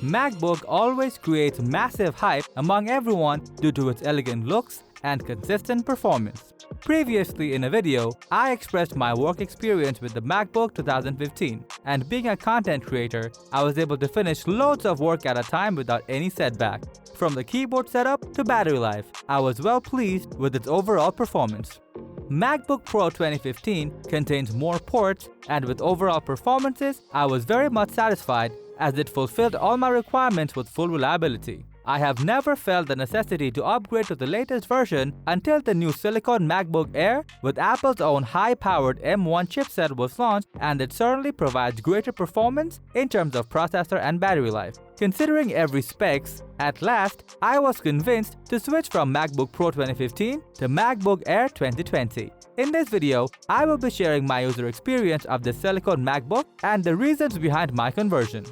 MacBook always creates massive hype among everyone due to its elegant looks and consistent performance. Previously in a video, I expressed my work experience with the MacBook 2015, and being a content creator, I was able to finish loads of work at a time without any setback. From the keyboard setup to battery life, I was well pleased with its overall performance. MacBook Pro 2015 contains more ports, and with overall performances, I was very much satisfied as it fulfilled all my requirements with full reliability. I have never felt the necessity to upgrade to the latest version until the new silicon MacBook Air with Apple's own high-powered M1 chipset was launched, and it certainly provides greater performance in terms of processor and battery life. Considering every specs, at last, I was convinced to switch from MacBook Pro 2015 to MacBook Air 2020. In this video, I will be sharing my user experience of this silicon MacBook and the reasons behind my conversion.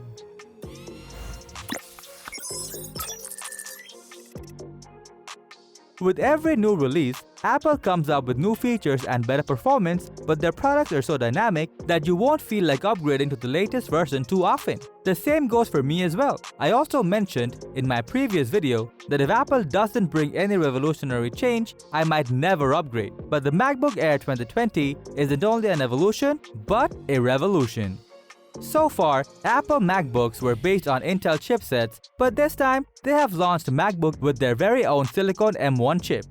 With every new release, Apple comes up with new features and better performance, but their products are so dynamic that you won't feel like upgrading to the latest version too often. The same goes for me as well. I also mentioned in my previous video that if Apple doesn't bring any revolutionary change, I might never upgrade. But the MacBook Air 2020 isn't only an evolution, but a revolution. So far, Apple MacBooks were based on Intel chipsets, but this time they have launched MacBook with their very own silicon M1 chip.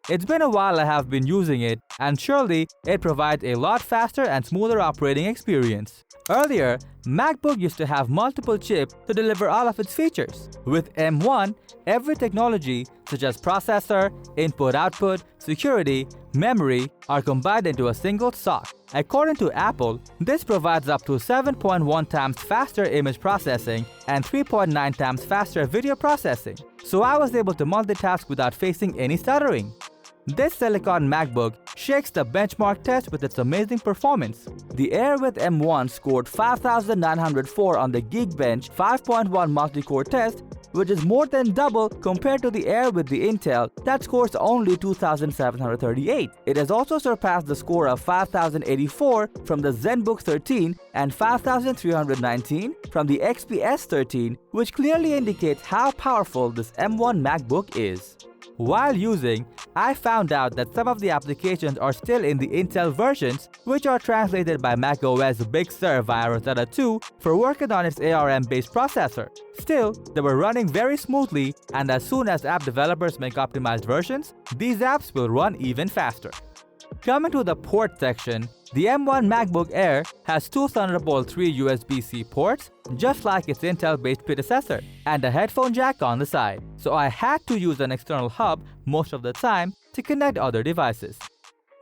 It's been a while I have been using it, and surely it provides a lot faster and smoother operating experience. Earlier, MacBook used to have multiple chips to deliver all of its features. With M1, every technology such as processor, input-output, security, memory are combined into a single SoC. According to Apple, this provides up to 7.1 times faster image processing and 3.9 times faster video processing. So I was able to multitask without facing any stuttering. This silicon MacBook shakes the benchmark test with its amazing performance. The Air with M1 scored 5,904 on the Geekbench 5.1 multi-core test, which is more than double compared to the Air with the Intel that scores only 2,738. It has also surpassed the score of 5,084 from the ZenBook 13 and 5,319 from the XPS 13, which clearly indicates how powerful this M1 MacBook is. While using, I found out that some of the applications are still in the Intel versions, which are translated by macOS Big Sur via Rosetta 2 for working on its ARM-based processor. Still, they were running very smoothly, and as soon as app developers make optimized versions, these apps will run even faster. Coming to the port section, the M1 MacBook Air has two Thunderbolt 3 USB-C ports, just like its Intel-based predecessor, and a headphone jack on the side, so I had to use an external hub most of the time to connect other devices.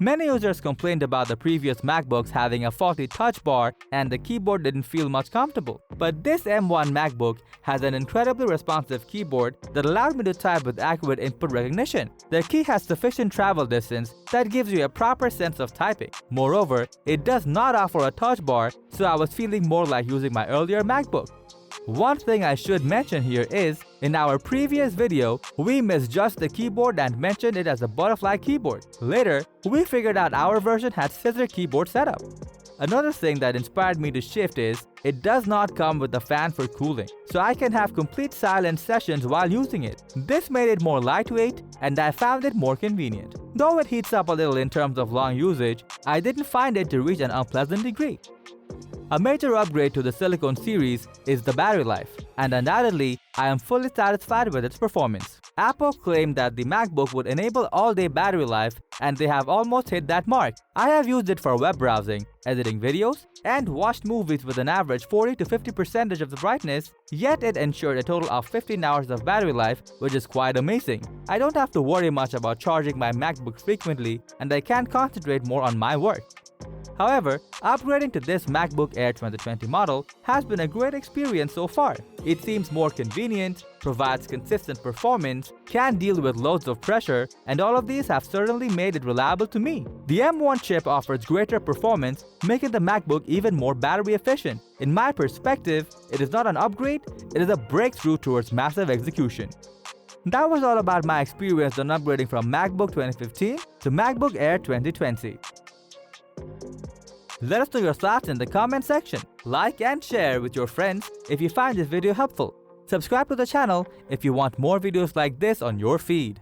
Many users complained about the previous MacBooks having a faulty touch bar and the keyboard didn't feel much comfortable. But this M1 MacBook has an incredibly responsive keyboard that allowed me to type with accurate input recognition. The key has sufficient travel distance that gives you a proper sense of typing. Moreover, it does not offer a touch bar, so I was feeling more like using my earlier MacBook. One thing I should mention here is, in our previous video, we misjudged the keyboard and mentioned it as a butterfly keyboard. Later, we figured out our version had scissor keyboard setup. Another thing that inspired me to shift is, it does not come with a fan for cooling, so I can have complete silent sessions while using it. This made it more lightweight, and I found it more convenient. Though it heats up a little in terms of long usage, I didn't find it to reach an unpleasant degree. A major upgrade to the Silicon series is the battery life, and undoubtedly, I am fully satisfied with its performance. Apple claimed that the MacBook would enable all-day battery life, and they have almost hit that mark. I have used it for web browsing, editing videos, and watched movies with an average 40 to 50% of the brightness, yet it ensured a total of 15 hours of battery life, which is quite amazing. I don't have to worry much about charging my MacBook frequently, and I can concentrate more on my work. However, upgrading to this MacBook Air 2020 model has been a great experience so far. It seems more convenient, provides consistent performance, can deal with loads of pressure, and all of these have certainly made it reliable to me. The M1 chip offers greater performance, making the MacBook even more battery efficient. In my perspective, it is not an upgrade, it is a breakthrough towards massive execution. That was all about my experience on upgrading from MacBook 2015 to MacBook Air 2020. Let us know your thoughts in the comment section. Like and share with your friends if you find this video helpful. Subscribe to the channel if you want more videos like this on your feed.